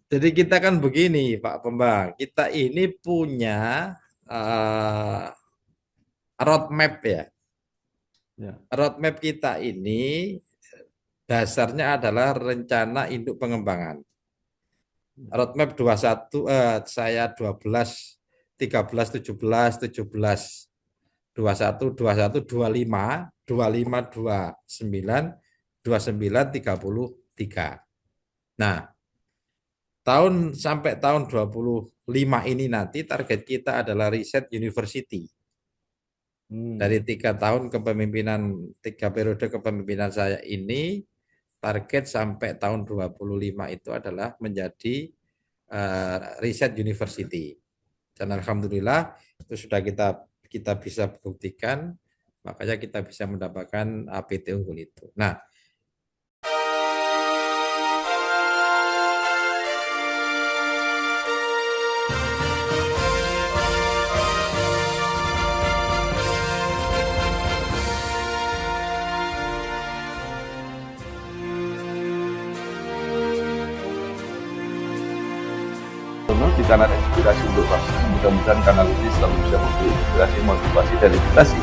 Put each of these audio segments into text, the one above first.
Jadi kita kan begini, Pak Pembang. Kita ini punya eh, roadmap ya. Ya. Roadmap kita ini dasarnya adalah rencana induk pengembangan. Roadmap 21 saya 12 13 17 17 21 21 25 25 29 29 33. Nah, sampai tahun 25 ini nanti target kita adalah riset university. Dari Hmm. 3 tahun kepemimpinan, 3 periode kepemimpinan saya ini, target sampai tahun 25 itu adalah menjadi riset university. Dan alhamdulillah itu sudah kita kita bisa buktikan, makanya kita bisa mendapatkan APT unggul itu. Nah, Di kanal Inspirasi untuk Bangsa, mudah-mudahan kanal ini selalu bisa memberi inspirasi, motivasi, dan edukasi.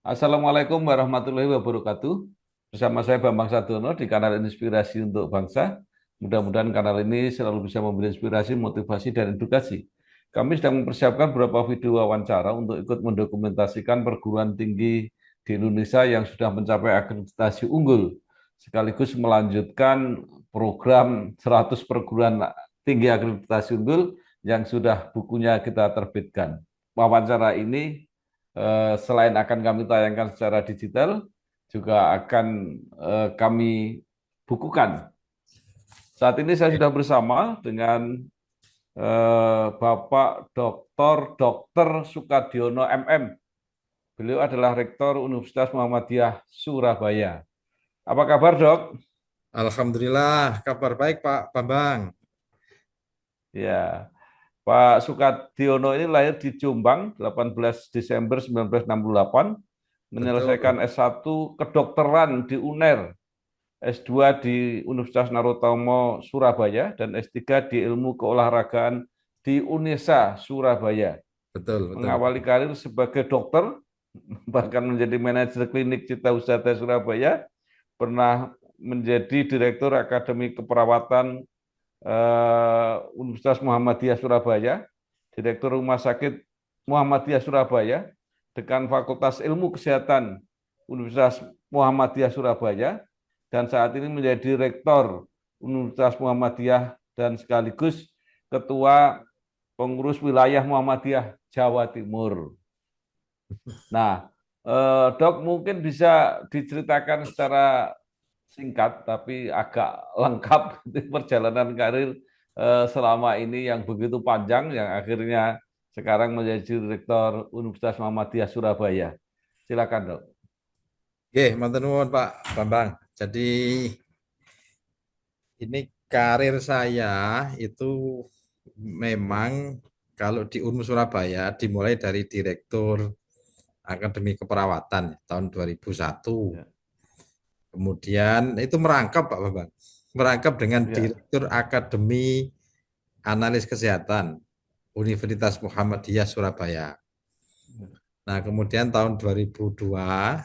Assalamualaikum warahmatullahi wabarakatuh. Bersama saya Bambang Sadiono di kanal Inspirasi untuk Bangsa. Mudah-mudahan kanal ini selalu bisa memberi inspirasi, motivasi, dan edukasi. Kami sedang mempersiapkan beberapa video wawancara untuk ikut mendokumentasikan perguruan tinggi di Indonesia yang sudah mencapai akreditasi unggul, sekaligus melanjutkan program 100 perguruan tinggi akreditasi unggul yang sudah bukunya kita terbitkan. Wawancara ini selain akan kami tayangkan secara digital, juga akan kami bukukan. Saat ini saya sudah bersama dengan Bapak Dr. Sukadiono MM. Beliau adalah Rektor Universitas Muhammadiyah Surabaya. Apa kabar, Dok? alhamdulillah kabar baik Pak Bambang. Ya, Pak Sukadiono ini lahir di Jombang 18 Desember 1968, menyelesaikan Betul, S1 kedokteran di UNER, S2 di Universitas Narotomo Surabaya, dan S3 di Ilmu Keolahragaan di UNESA Surabaya. betul, betul. Mengawali karir sebagai dokter, bahkan menjadi manajer klinik Cita Usadha Surabaya, pernah menjadi Direktur Akademi Keperawatan Universitas Muhammadiyah Surabaya, Direktur Rumah Sakit Muhammadiyah Surabaya, Dekan Fakultas Ilmu Kesehatan Universitas Muhammadiyah Surabaya, dan saat ini menjadi Rektor Universitas Muhammadiyah dan sekaligus Ketua Pengurus Wilayah Muhammadiyah Jawa Timur. Nah, Dok, mungkin bisa diceritakan secara singkat tapi agak lengkap perjalanan karir selama ini yang begitu panjang yang akhirnya sekarang menjadi Direktur Universitas Muhammadiyah Surabaya. Silakan, Dok. Oke, matur nuwun Pak Bambang. Jadi ini karir saya itu memang kalau di UNMU Surabaya dimulai dari Direktur Akademi Keperawatan tahun 2001. Ya, Kemudian itu merangkap Pak Bambang. Merangkap dengan ya, Direktur Akademi Analis Kesehatan Universitas Muhammadiyah Surabaya. Nah, kemudian tahun 2002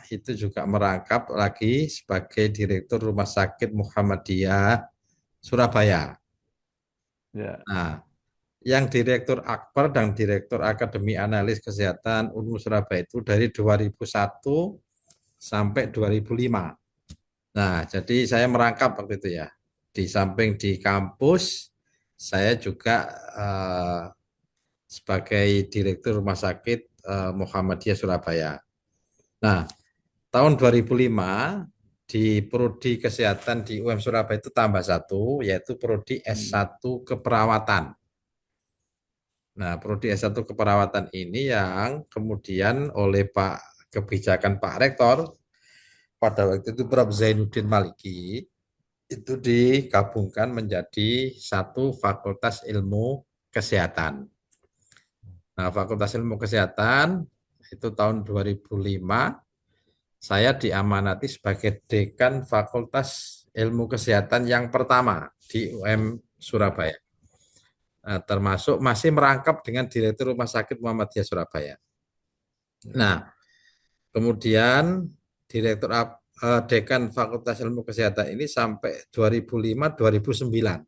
itu juga merangkap lagi sebagai Direktur Rumah Sakit Muhammadiyah Surabaya. ya, Nah, yang Direktur Akper dan Direktur Akademi Analis Kesehatan UNMU Surabaya itu dari 2001 sampai 2005. Nah, jadi saya merangkap waktu itu ya. Di samping di kampus, saya juga sebagai Direktur Rumah Sakit Muhammadiyah Surabaya. Nah, tahun 2005 di Prodi Kesehatan di UM Surabaya itu tambah satu, yaitu Prodi Hmm. S1 Keperawatan. Nah, Prodi S1 Keperawatan ini yang kemudian oleh kebijakan Pak Rektor pada waktu itu Prof. Zainuddin Maliki itu digabungkan menjadi satu Fakultas Ilmu Kesehatan. Nah, Fakultas Ilmu Kesehatan itu tahun 2005 saya diamanati sebagai dekan Fakultas Ilmu Kesehatan yang pertama di UM Surabaya. Nah, termasuk masih merangkap dengan Direktur Rumah Sakit Muhammadiyah Surabaya. Nah, kemudian Direktur Dekan Fakultas Ilmu Kesehatan ini sampai 2005-2009.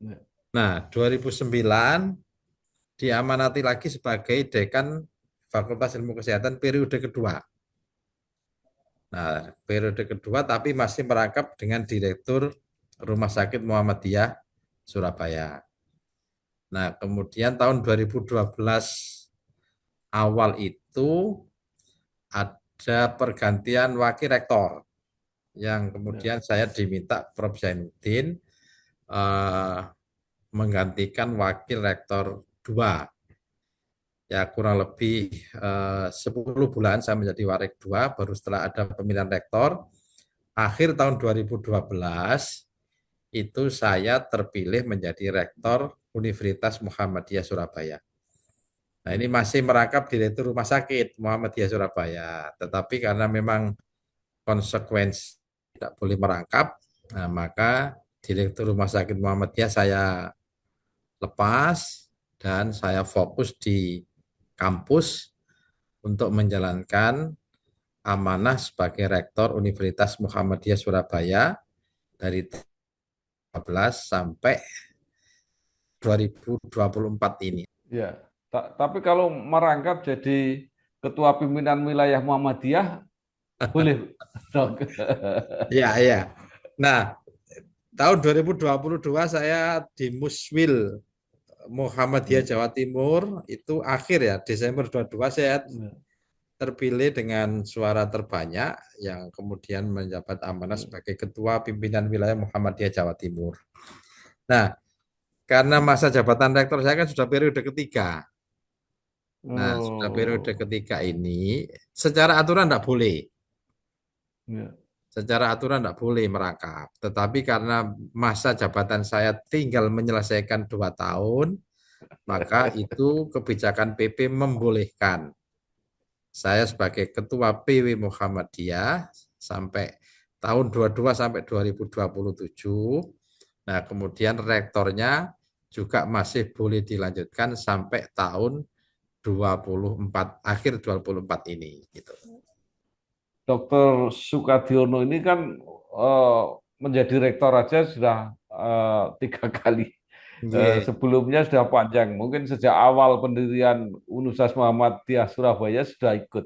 Ya. Nah, 2009 diamanati lagi sebagai Dekan Fakultas Ilmu Kesehatan periode kedua. Nah, periode kedua tapi masih merangkap dengan Direktur Rumah Sakit Muhammadiyah Surabaya. Nah, kemudian tahun 2012 awal itu ada pergantian wakil rektor yang Ya. kemudian saya diminta Prof. Zainuddin eh, menggantikan wakil rektor 2. Ya kurang lebih 10 bulan saya menjadi wakil 2 baru setelah ada pemilihan rektor. Akhir tahun 2012 itu saya terpilih menjadi rektor Universitas Muhammadiyah Surabaya. Nah, ini masih merangkap Direktur Rumah Sakit Muhammadiyah Surabaya. Tetapi karena memang konsekuensi tidak boleh merangkap, nah, maka Direktur Rumah Sakit Muhammadiyah saya lepas dan saya fokus di kampus untuk menjalankan amanah sebagai Rektor Universitas Muhammadiyah Surabaya dari 2013 sampai 2024 ini. Ya. Tapi kalau merangkap jadi ketua pimpinan wilayah Muhammadiyah, boleh, dok. Ya, ya. Nah, tahun 2022 saya di Muswil Muhammadiyah Ya. Jawa Timur itu akhir ya Desember 22 saya Ya. terpilih dengan suara terbanyak yang kemudian menjabat amanah Ya. sebagai Ketua Pimpinan Wilayah Muhammadiyah Jawa Timur. Nah, karena masa jabatan rektor saya kan sudah periode ketiga. Nah, sudah periode Oh. ketiga ini secara aturan tidak boleh. Ya. Secara aturan tidak boleh merangkap. Tetapi karena masa jabatan saya tinggal menyelesaikan 2 tahun, maka itu kebijakan PP membolehkan saya sebagai Ketua PW Muhammadiyah sampai tahun 22 sampai 2027. Nah, kemudian rektornya juga masih boleh dilanjutkan sampai tahun 24 akhir 24 ini gitu. Dokter Sukadiono ini kan eh, menjadi rektor aja sudah 3 kali. Yeah. Sebelumnya sudah panjang. Mungkin sejak awal pendirian Universitas Muhammadiyah Surabaya sudah ikut.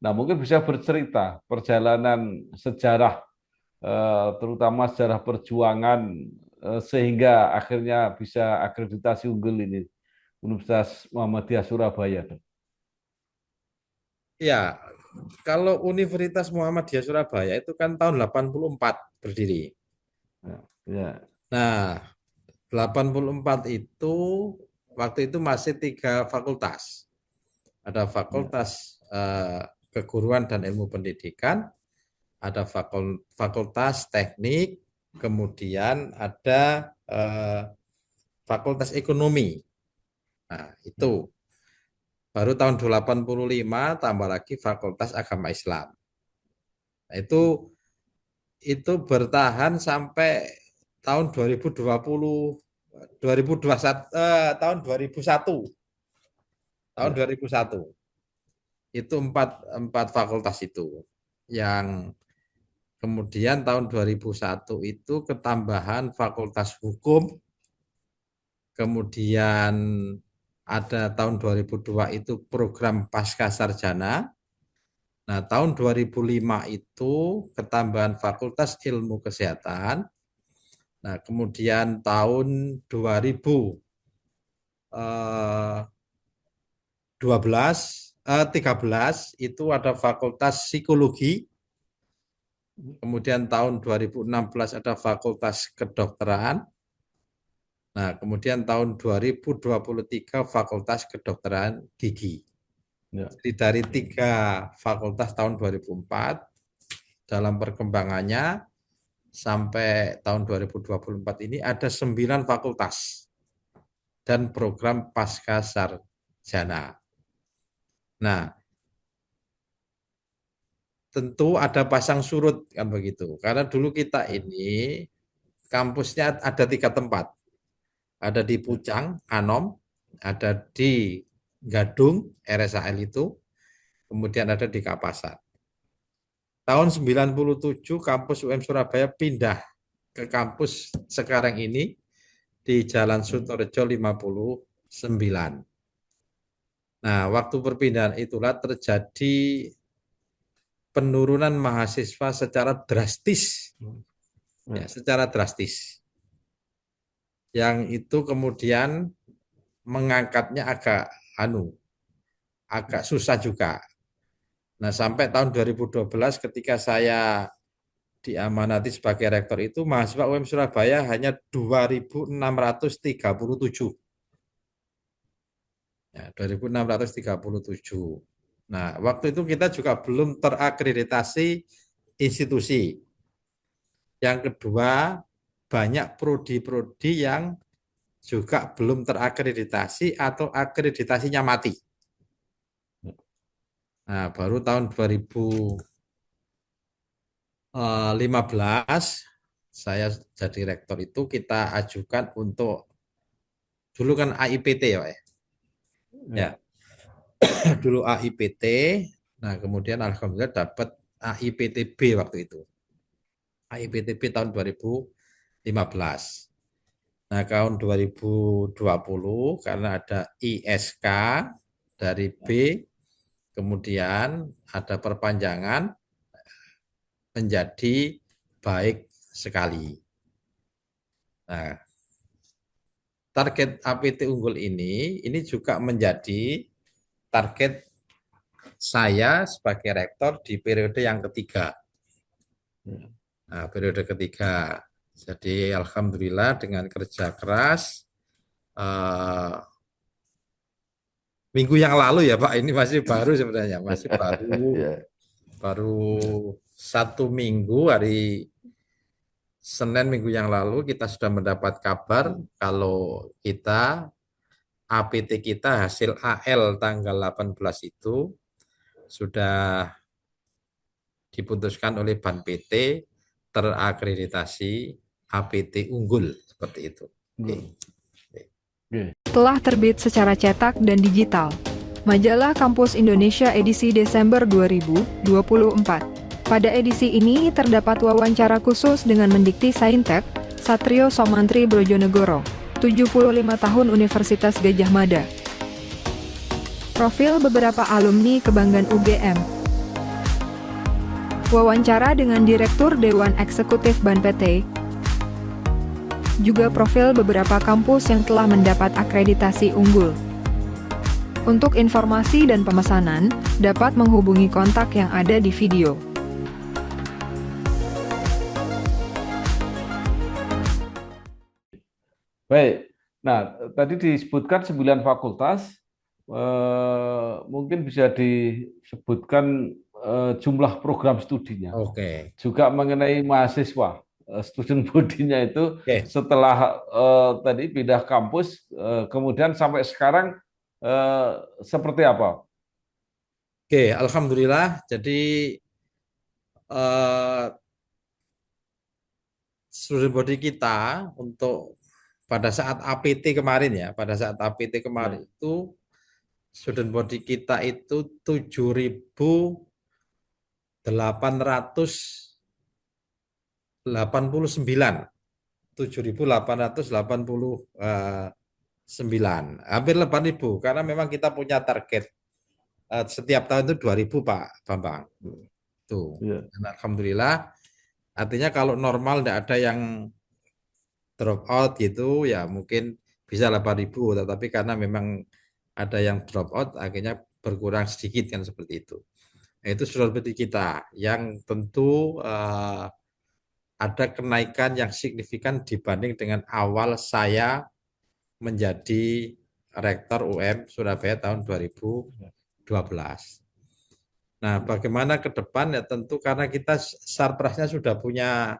Nah, mungkin bisa bercerita perjalanan sejarah, terutama sejarah perjuangan, sehingga akhirnya bisa akreditasi unggul ini Universitas Muhammadiyah Surabaya, Dok. Ya, kalau Universitas Muhammadiyah Surabaya itu kan tahun 84 berdiri. Ya, ya, Nah, 84 itu waktu itu masih 3 fakultas. Ada ya, Fakultas Keguruan dan Ilmu Pendidikan, ada Fakultas Teknik, kemudian ada Fakultas Ekonomi. Nah, itu baru tahun 85 tambah lagi Fakultas Agama Islam. Nah, itu bertahan sampai tahun 2020 2021 tahun 2001 tahun ya. 2001 itu empat fakultas itu yang kemudian tahun 2001 itu ketambahan Fakultas Hukum, kemudian ada tahun 2002 itu program Pasca Sarjana. Nah, tahun 2005 itu ketambahan Fakultas Ilmu Kesehatan. Nah, kemudian tahun 2012 13 itu ada Fakultas Psikologi, kemudian tahun 2016 ada Fakultas Kedokteran, nah kemudian tahun 2023 Fakultas Kedokteran Gigi. Ya. Jadi dari 3 fakultas tahun 2004 dalam perkembangannya sampai tahun 2024 ini ada 9 fakultas dan program pasca sarjana. Nah, tentu ada pasang surut kan begitu. Karena dulu kita ini kampusnya ada 3 tempat. Ada di Pucang, Anom, ada di Gadung, RSAL itu, kemudian ada di Kapasan. Tahun 97 kampus UM Surabaya pindah ke kampus sekarang ini di Jalan Sutorejo 59. Nah, waktu perpindahan itulah terjadi penurunan mahasiswa secara drastis. Ya, secara drastis. Yang itu kemudian mengangkatnya agak susah juga. Nah, sampai tahun 2012 ketika saya diamanati sebagai rektor itu mahasiswa UM Surabaya hanya 2.637. Ya, 2.637. Nah, waktu itu kita juga belum terakreditasi institusi. Yang kedua, banyak prodi-prodi yang juga belum terakreditasi atau akreditasinya mati. Nah, baru tahun 2015 saya jadi rektor itu kita ajukan untuk dulu kan AIPT ya Pak ya. Ya, dulu AIPT. Nah, kemudian alhamdulillah dapat AIPTB waktu itu. AIPTB tahun 2015. Nah, tahun 2020 karena ada ISK dari B, kemudian ada perpanjangan menjadi baik sekali. Nah, target APT unggul ini juga menjadi target saya sebagai rektor di periode yang ketiga. Nah, periode ketiga. Jadi alhamdulillah dengan kerja keras minggu yang lalu ya Pak, ini masih baru sebenarnya, masih baru 1 minggu, hari Senin minggu yang lalu kita sudah mendapat kabar kalau kita APT kita hasil AL tanggal 18 itu sudah diputuskan oleh Ban PT terakreditasi APT unggul seperti itu. Telah terbit secara cetak dan digital. Majalah Kampus Indonesia edisi Desember 2024. Pada edisi ini terdapat wawancara khusus dengan Mendikti Saintek, Satrio Somantri Brojonegoro, 75 tahun Universitas Gadjah Mada. Profil beberapa alumni kebanggaan UGM. Wawancara dengan Direktur Dewan Eksekutif Ban PT. Juga profil beberapa kampus yang telah mendapat akreditasi unggul. Untuk informasi dan pemesanan, dapat menghubungi kontak yang ada di video. Baik, nah tadi disebutkan 9 fakultas, mungkin bisa disebutkan jumlah program studinya. Oke. Juga mengenai mahasiswa, student body-nya itu Oke. setelah tadi pindah kampus, kemudian sampai sekarang seperti apa? Oke, alhamdulillah. Jadi student body kita untuk pada saat APT kemarin ya, pada saat APT kemarin itu student body kita itu 7.889, 7.889, hampir 8.000 karena memang kita punya target setiap tahun itu 2.000 Pak Bambang. Tuh. Dan alhamdulillah, artinya kalau normal tidak ada yang drop out gitu ya mungkin bisa 8.000, tetapi karena memang ada yang drop out akhirnya berkurang sedikit kan seperti itu. Nah, itu strategi kita yang tentu ada kenaikan yang signifikan dibanding dengan awal saya menjadi Rektor UM Surabaya tahun 2012. Nah, bagaimana ke depan ya tentu karena kita Sarprasnya sudah punya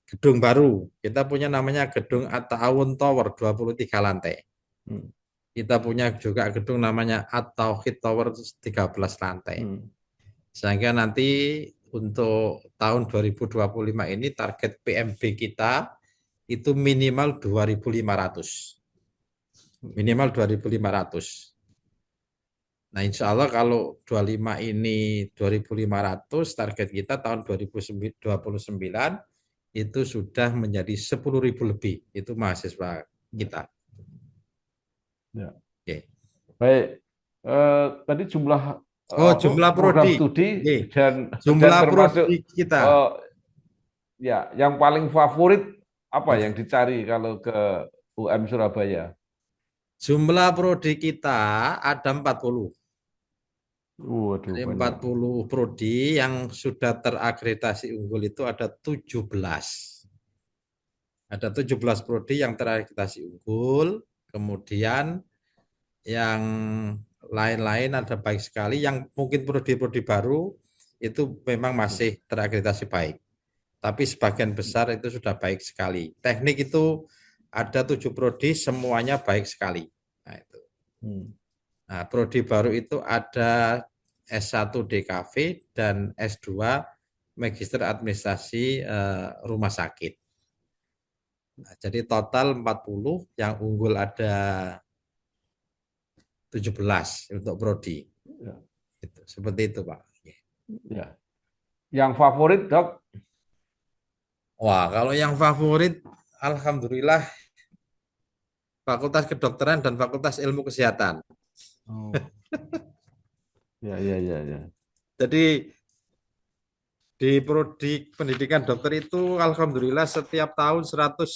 gedung baru. Kita punya namanya Gedung At-Ta'awun Tower 23 lantai. Hmm. Kita punya juga gedung namanya At-Tauhid Tower 13 lantai. Sehingga nanti untuk tahun 2025 ini target PMB kita itu minimal 2.500. Minimal 2.500. Nah, insya Allah kalau 25 ini 2.500, target kita tahun 2029 itu sudah menjadi 10.000 lebih. Itu mahasiswa kita. Ya. Oke. Baik, tadi jumlah Jumlah program prodi. studi Oke. dan Jumlah termasuk prodi kita. ya yang paling favorit apa Ya. yang dicari kalau ke UM Surabaya? Jumlah prodi kita ada 40. Waduh, Dari banyak. 40 prodi yang sudah terakreditasi unggul itu ada 17. Ada 17 prodi yang terakreditasi unggul, kemudian yang lain-lain ada baik sekali, yang mungkin prodi-prodi baru itu memang masih terakreditasi baik. Tapi sebagian besar itu sudah baik sekali. Teknik itu ada 7 prodi, semuanya baik sekali. Nah, itu. Nah, prodi baru itu ada S1 DKV dan S2 Magister Administrasi Rumah Sakit. Nah, jadi total 40, yang unggul ada 17 untuk prodi. Ya. Gitu. Seperti itu, Pak. Ya. Yang favorit, Dok? Wah, kalau yang favorit, alhamdulillah Fakultas Kedokteran dan Fakultas Ilmu Kesehatan. Oh. Ya, ya, ya, ya. Jadi di prodi pendidikan dokter itu alhamdulillah setiap tahun 110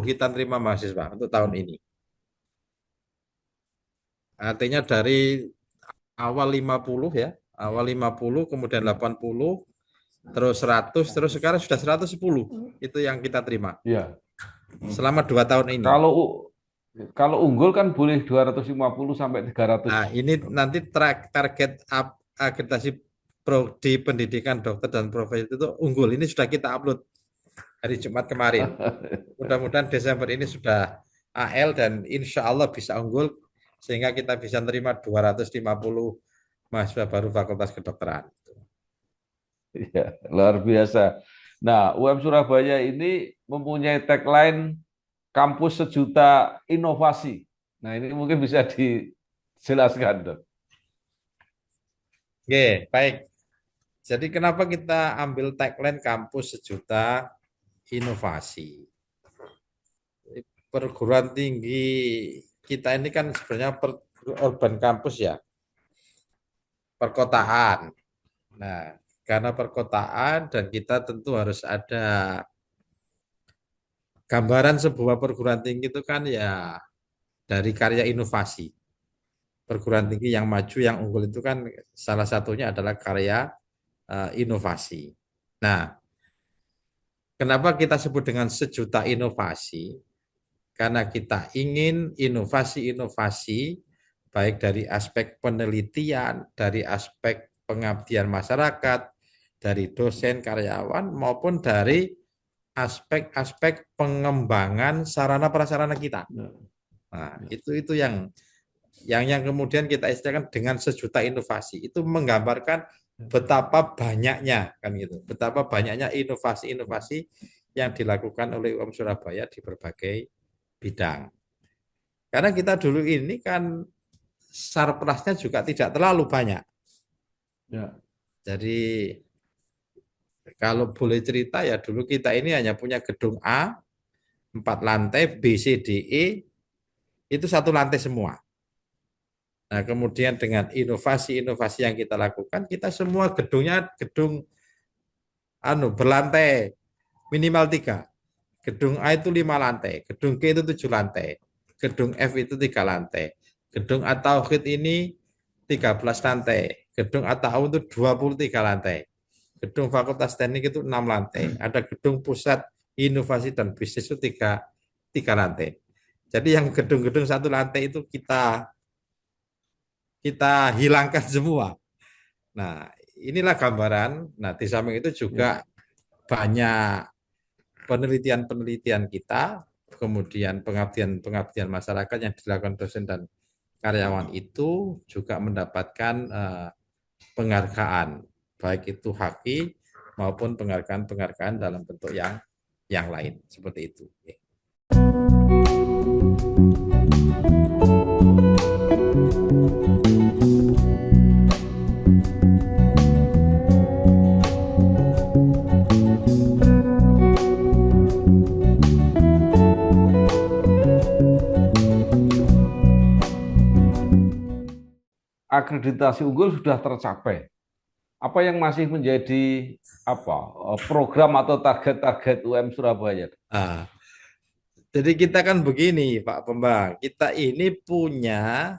kita terima mahasiswa untuk tahun ini. Artinya dari awal 50 ya, awal 50 kemudian 80 terus 100 terus sekarang sudah 110. Itu yang kita terima. Ya. Selama 2 tahun ini. Kalau unggul kan boleh 250 sampai 300. Nah, ini nanti target akreditasi prodi pendidikan dokter dan profesi itu unggul. Ini sudah kita upload hari Jumat kemarin. Mudah-mudahan Desember ini sudah AL dan insya Allah bisa unggul sehingga kita bisa menerima 250 mahasiswa baru Fakultas Kedokteran. Ya, luar biasa. Nah, UM Surabaya ini mempunyai tagline kampus sejuta inovasi. Nah, ini mungkin bisa dijelaskan, Dok. Oke, baik. Jadi kenapa kita ambil tagline kampus sejuta inovasi? Perguruan tinggi kita ini kan sebenarnya urban campus ya, perkotaan. Nah, karena perkotaan dan kita tentu harus ada gambaran sebuah perguruan tinggi itu kan ya dari karya inovasi. Perguruan tinggi yang maju, yang unggul itu kan salah satunya adalah karya inovasi. Nah, kenapa kita sebut dengan sejuta inovasi? Karena kita ingin inovasi-inovasi baik dari aspek penelitian, dari aspek pengabdian masyarakat, dari dosen karyawan maupun dari aspek-aspek pengembangan sarana prasarana kita. Nah, itu yang kemudian kita istilahkan dengan sejuta inovasi. Itu menggambarkan betapa banyaknya kan gitu. Betapa banyaknya inovasi-inovasi yang dilakukan oleh UM Surabaya di berbagai bidang. Karena kita dulu ini kan sarprasnya juga tidak terlalu banyak. Ya. Jadi kalau boleh cerita ya dulu kita ini hanya punya gedung A 4 lantai, B, C, D, E itu 1 lantai semua. Nah, kemudian dengan inovasi-inovasi yang kita lakukan, kita semua gedungnya gedung berlantai minimal 3. Gedung A itu 5 lantai, gedung G itu 7 lantai, gedung F itu 3 lantai, Gedung At-Tauhid ini 13 lantai. Gedung At-Ta'awun itu 23 lantai. Gedung Fakultas Teknik itu 6 lantai. Ada gedung Pusat Inovasi dan Bisnis itu 3 lantai. Jadi yang gedung-gedung 1 lantai itu kita hilangkan semua. Nah, inilah gambaran. Nah, di samping itu juga banyak penelitian-penelitian kita, kemudian pengabdian masyarakat yang dilakukan dosen dan karyawan itu juga mendapatkan penghargaan, baik itu HAKI maupun penghargaan-penghargaan dalam bentuk yang lain, seperti itu. Akreditasi unggul sudah tercapai. Apa yang masih menjadi program atau target-target UM Surabaya? Nah, jadi kita kan begini, Pak Pembang, kita ini punya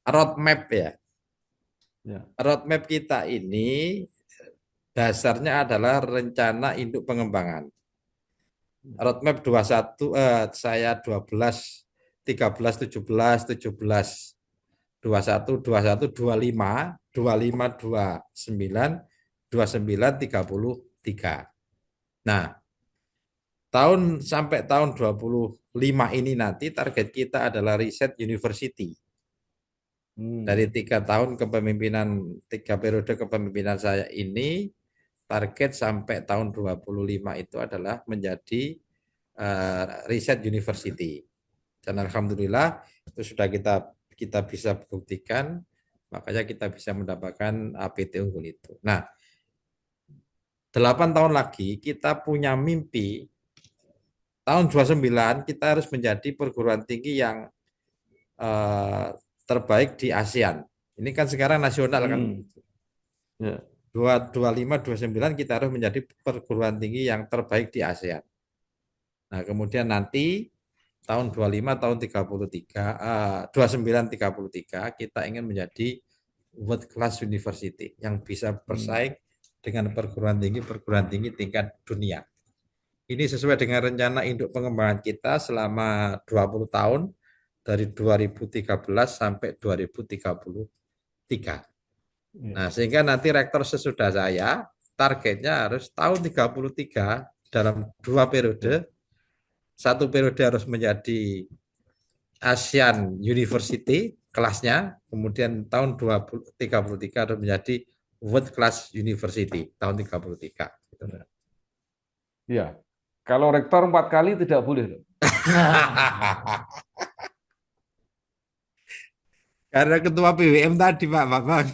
roadmap ya. Roadmap kita ini dasarnya adalah rencana induk pengembangan. Roadmap 21 saya 12 13 17 17 21 21 25 25 29 29 33. Nah, sampai tahun 25 ini nanti target kita adalah riset university. Dari 3 tahun kepemimpinan 3 periode kepemimpinan saya ini, target sampai tahun 25 itu adalah menjadi riset university. Dan alhamdulillah itu sudah kita bisa buktikan, makanya kita bisa mendapatkan APT unggul itu. Nah, 8 tahun lagi kita punya mimpi tahun 29 kita harus menjadi perguruan tinggi yang terbaik di ASEAN. Ini kan sekarang nasional kan. 25, 29 kita harus menjadi perguruan tinggi yang terbaik di ASEAN. Nah, kemudian nanti tahun 25, tahun 33, 29, 33 kita ingin menjadi world class university yang bisa bersaing dengan perguruan tinggi tingkat dunia. Ini sesuai dengan rencana induk pengembangan kita selama 20 tahun dari 2013 sampai 2033. Nah, sehingga nanti rektor sesudah saya targetnya harus tahun 33 dalam 2 periode. 1 periode harus menjadi ASEAN University kelasnya, kemudian tahun 2033 harus menjadi World Class University tahun 33. Iya. Kalau rektor 4 kali tidak boleh. Karena ketua PWM tadi Pak Bambang.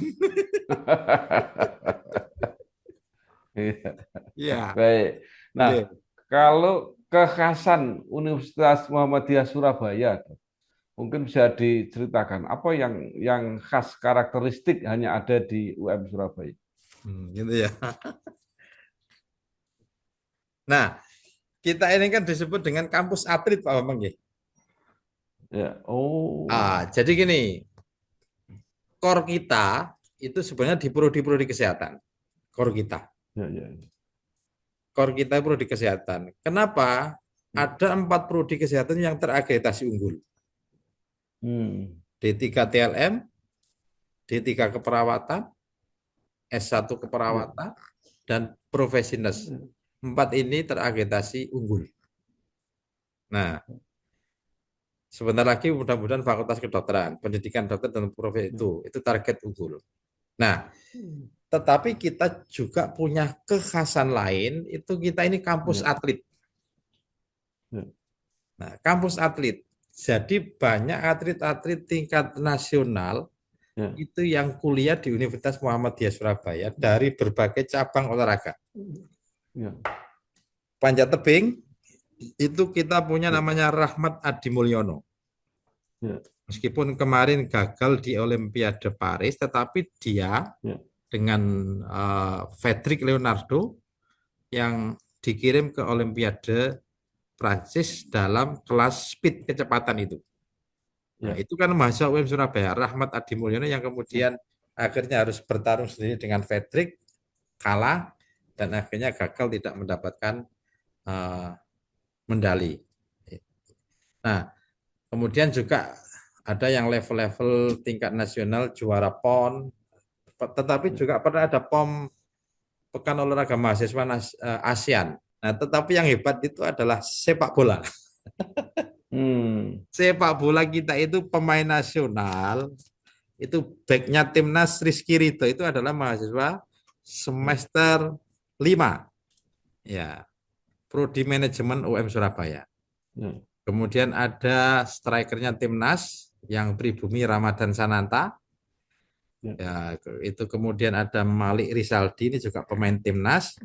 Iya. Baik. Nah, kalau kekhasan Universitas Muhammadiyah Surabaya, mungkin bisa diceritakan apa yang khas karakteristik hanya ada di UM Surabaya. Gitu ya. Nah, kita ini kan disebut dengan kampus atlet Pak Bambang ya. Ya. Jadi gini, core kita itu sebenarnya di prodi kesehatan. Core kita. Core kita prodi kesehatan. Kenapa? Ada 4 prodi kesehatan yang terakreditasi unggul. D3 TLM, D3 keperawatan, S1 keperawatan, dan profesi nurse. 4 ini terakreditasi unggul. Nah, sebentar lagi mudah-mudahan Fakultas Kedokteran, pendidikan dokter dan profesi itu target unggul. Nah, tetapi kita juga punya kekhasan lain, itu kita ini kampus atlet. Nah, kampus atlet. Jadi banyak atlet-atlet tingkat nasional itu yang kuliah di Universitas Muhammadiyah Surabaya dari berbagai cabang olahraga. Panjat tebing itu kita punya namanya Rahmat Adi Mulyono. Meskipun kemarin gagal di Olimpiade Paris, tetapi dia dengan Frederick Leonardo yang dikirim ke Olimpiade Prancis dalam kelas speed kecepatan itu. Nah, Ya. itu kan mahasiswa UM Surabaya, Rahmat Adi Mulyono yang kemudian akhirnya harus bertarung sendiri dengan Fredrik, kalah, dan akhirnya gagal tidak mendapatkan uh, medali. Nah, kemudian juga ada yang level-level tingkat nasional juara PON, tetapi juga pernah ada POM Pekan Olahraga Mahasiswa ASEAN. Nah, tetapi yang hebat itu adalah sepak bola. Hmm. Sepak bola kita itu pemain nasional, itu backnya timnas Rizky Ridho itu adalah mahasiswa semester 5, ya, Prodi Manajemen UM Surabaya. Ya. Kemudian ada strikernya timnas yang pribumi Ramadan Sananta. Ya. Ya, itu kemudian ada Malik Rizaldi, ini juga pemain timnas.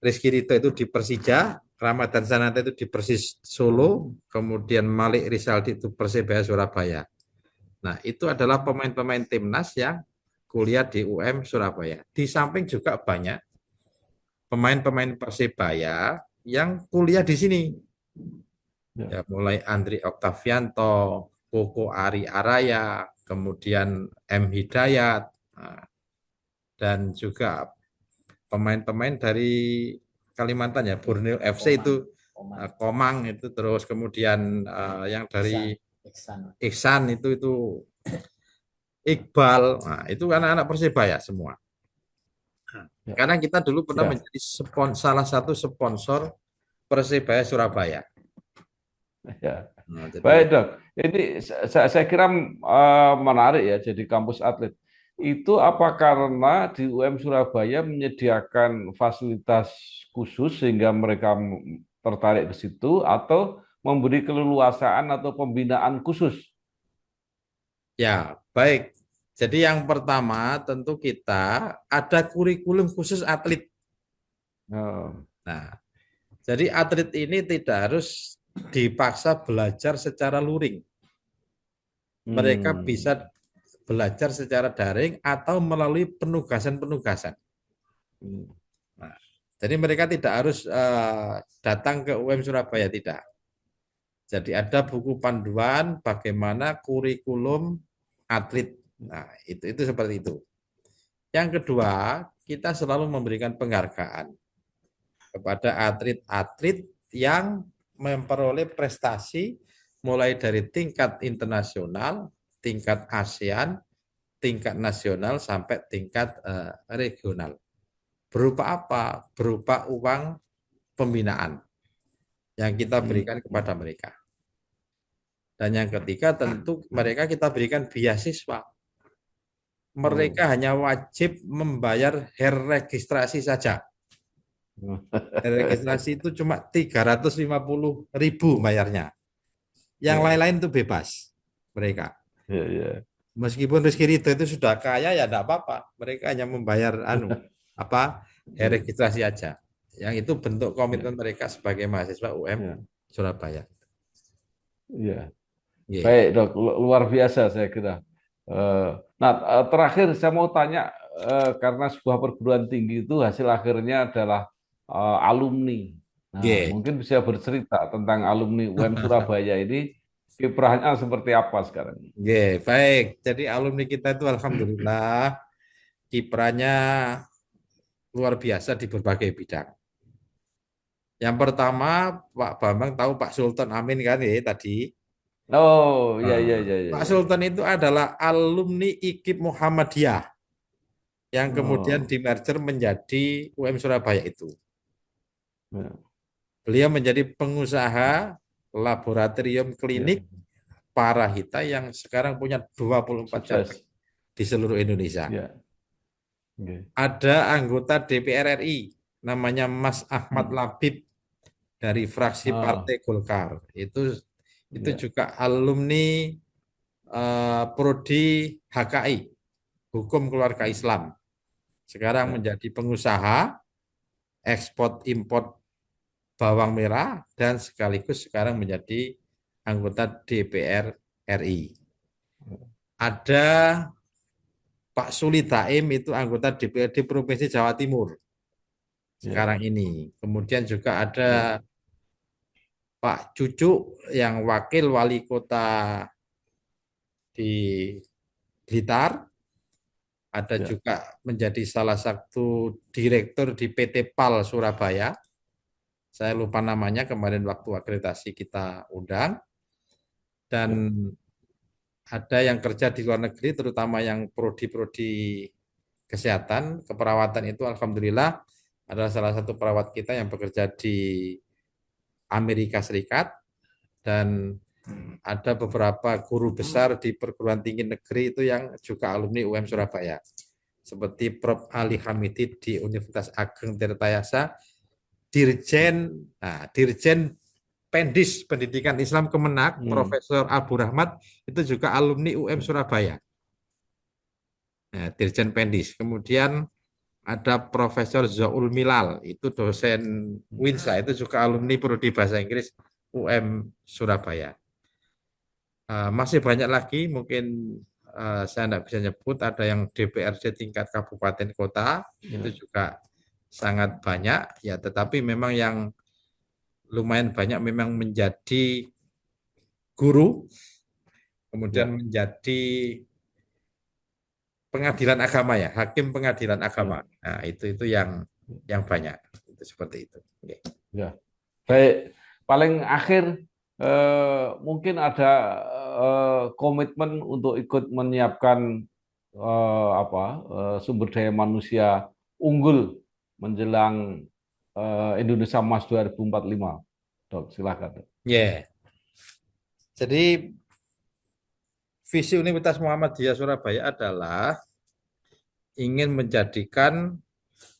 Rizky Ridho itu di Persija, Ramadan Sananta itu di Persis Solo, kemudian Malik Rizaldi itu Persebaya Surabaya. Nah, itu adalah pemain-pemain timnas yang kuliah di UM Surabaya. Di samping juga banyak pemain-pemain Persebaya yang kuliah di sini. Ya. Ya, mulai Andri Oktavianto, Koko Ari Araya, kemudian M Hidayat, nah, dan juga pemain-pemain dari Kalimantan ya, Borneo FC itu, Komang itu, terus kemudian yang dari Iksan itu Iqbal, nah, itu anak-anak Persebaya semua. Ya. Karena kita dulu pernah Ya. menjadi salah satu sponsor Persebaya Surabaya. Ya. Nah, Baik jadi dok, ini saya kira menarik ya jadi kampus atlet. Itu apa karena di UM Surabaya menyediakan fasilitas khusus sehingga mereka tertarik ke situ atau memberi keleluasaan atau pembinaan khusus? ya, baik. Jadi yang pertama tentu kita ada kurikulum khusus atlet. Oh. Nah, jadi atlet ini tidak harus dipaksa belajar secara luring. Mereka Hmm. bisa belajar secara daring atau melalui penugasan-penugasan. Hmm. Nah, jadi mereka tidak harus datang ke UM Surabaya, tidak. Jadi ada buku panduan bagaimana kurikulum atlet. Nah, itu seperti itu. Yang kedua, kita selalu memberikan penghargaan kepada atlet-atlet yang memperoleh prestasi mulai dari tingkat internasional, tingkat ASEAN, tingkat nasional sampai tingkat regional. Berupa apa? Berupa uang pembinaan yang kita berikan kepada mereka. Dan yang ketiga tentu mereka kita berikan beasiswa. Mereka hanya wajib membayar registrasi saja. Registrasi itu cuma 350.000 bayarnya. Yang Ya, lain-lain itu bebas mereka. ya, ya. Meskipun Rizky Ridho itu sudah kaya ya tidak apa-apa. Mereka hanya membayar registrasi aja. Yang itu bentuk Ya, komitmen mereka sebagai mahasiswa UM ya, Surabaya. ya. Yeah. Baik dok, luar biasa saya kira. Nah, terakhir saya mau tanya karena sebuah perguruan tinggi itu hasil akhirnya adalah alumni. Nah, Yeah. mungkin bisa bercerita tentang alumni UM Surabaya ini kiprahnya seperti apa sekarang? Yeah. Baik. Jadi alumni kita itu alhamdulillah kiprahnya luar biasa di berbagai bidang. Yang pertama, Pak Bambang tahu Pak Sultan Amin kan ya tadi. Oh, ya, ya, Nah, ya, ya, Pak ya, ya. Sultan itu adalah alumni IKIP Muhammadiyah yang kemudian Oh, dimerger menjadi UM Surabaya itu. ya, Beliau menjadi pengusaha laboratorium ya. klinik Parahita yang sekarang punya 24 cabang Sukses. di seluruh Indonesia. Ya, oke. Ada anggota DPR RI namanya Mas Ahmad Hmm. Labib dari fraksi Oh, Partai Golkar. Itu ya, juga alumni Prodi HKI, Hukum Keluarga Islam. Sekarang ya, menjadi pengusaha ekspor impor bawang merah dan sekaligus sekarang menjadi anggota DPR RI. Ada Pak Suli Daim itu anggota DPRD Provinsi Jawa Timur ya, sekarang ini. Kemudian juga ya. ada Pak Cucu yang wakil wali kota di Blitar, ada Ya. juga menjadi salah satu direktur di PT PAL Surabaya. Saya lupa namanya, kemarin waktu akreditasi kita undang. Dan ada yang kerja di luar negeri, terutama yang prodi-prodi kesehatan, keperawatan itu alhamdulillah adalah salah satu perawat kita yang bekerja di Amerika Serikat, dan ada beberapa guru besar di perguruan tinggi negeri itu yang juga alumni UM Surabaya. Seperti Prof. Ali Hamidi di Universitas Ageng Tirtayasa, Dirjen Pendis Pendidikan Islam Kemenak, Profesor Abu Rahmat, itu juga alumni UM Surabaya. Nah, Dirjen Pendis. Kemudian ada Profesor Zaul Milal, itu dosen Winsa, itu juga alumni Prodi Bahasa Inggris UM Surabaya. Masih banyak lagi, mungkin saya tidak bisa nyebut, ada yang DPRD tingkat kabupaten kota, itu juga sangat banyak, ya. Tetapi memang yang lumayan banyak memang menjadi guru, kemudian menjadi pengadilan agama, ya, hakim pengadilan agama. Nah, itu yang banyak, itu seperti itu. Ya, baik. Paling akhir mungkin ada komitmen untuk ikut menyiapkan sumber daya manusia unggul menjelang Indonesia Emas 2045. Dok, silakan. Ya. Jadi visi Universitas Muhammadiyah Surabaya adalah ingin menjadikan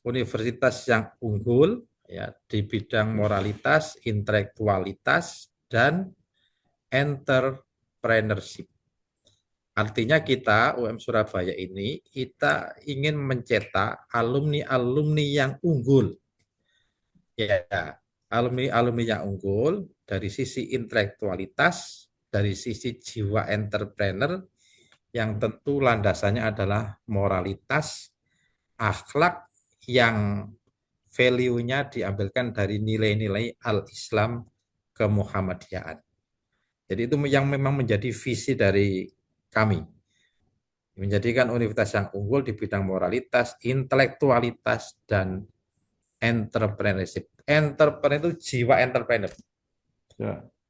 universitas yang unggul, ya, di bidang moralitas, intelektualitas, dan entrepreneurship. Artinya kita UM Surabaya ini kita ingin mencetak alumni-alumni yang unggul, ya, alumni-alumni yang unggul dari sisi intelektualitas, dari sisi jiwa entrepreneur, yang tentu landasannya adalah moralitas, akhlak yang value-nya diambilkan dari nilai-nilai al-Islam kemuhammadiyaan. Jadi itu yang memang menjadi visi dari kami. Menjadikan universitas yang unggul di bidang moralitas, intelektualitas, dan entrepreneurship. Entrepreneur itu jiwa entrepreneur.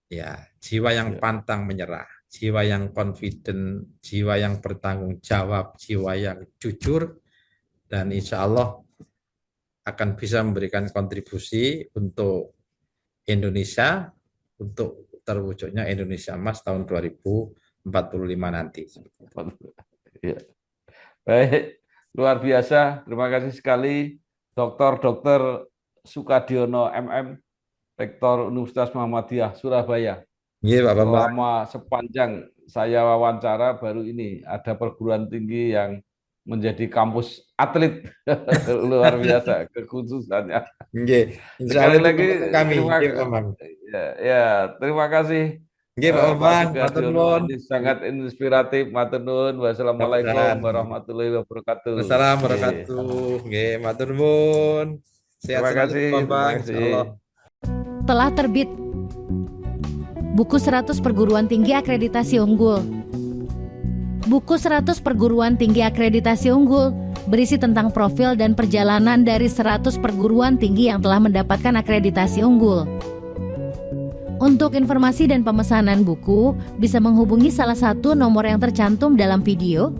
Ya, jiwa yang pantang menyerah, jiwa yang confident, jiwa yang bertanggung jawab, jiwa yang jujur, dan insya Allah akan bisa memberikan kontribusi untuk Indonesia, untuk terwujudnya Indonesia Emas tahun 2045 nanti. Ya. Baik, luar biasa. Terima kasih sekali Dr. Sukadiono MM, Rektor Universitas Muhammadiyah Surabaya. Iya, Pak Bambang. Selama sepanjang saya wawancara baru ini ada perguruan tinggi yang menjadi kampus atlet. Luar biasa kekhususannya. Sekali lagi terima kasih. Pak Bambang, ini sangat inspiratif. Matur nuwun. Wassalamualaikum warahmatullahi wabarakatuh. Wassalamualaikum warahmatullahi wabarakatuh. Matur nuwun. Terima kasih. Telah terbit buku 100 perguruan tinggi akreditasi unggul. Buku 100 perguruan tinggi akreditasi unggul berisi tentang profil dan perjalanan dari 100 perguruan tinggi yang telah mendapatkan akreditasi unggul. Untuk informasi dan pemesanan buku, bisa menghubungi salah satu nomor yang tercantum dalam video.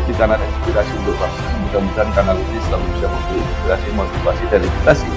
Di kanal Inspirasi untuk Bangsa. Mudah-mudahan kanal ini selalu bisa memberi inspirasi, motivasi, dan edukasi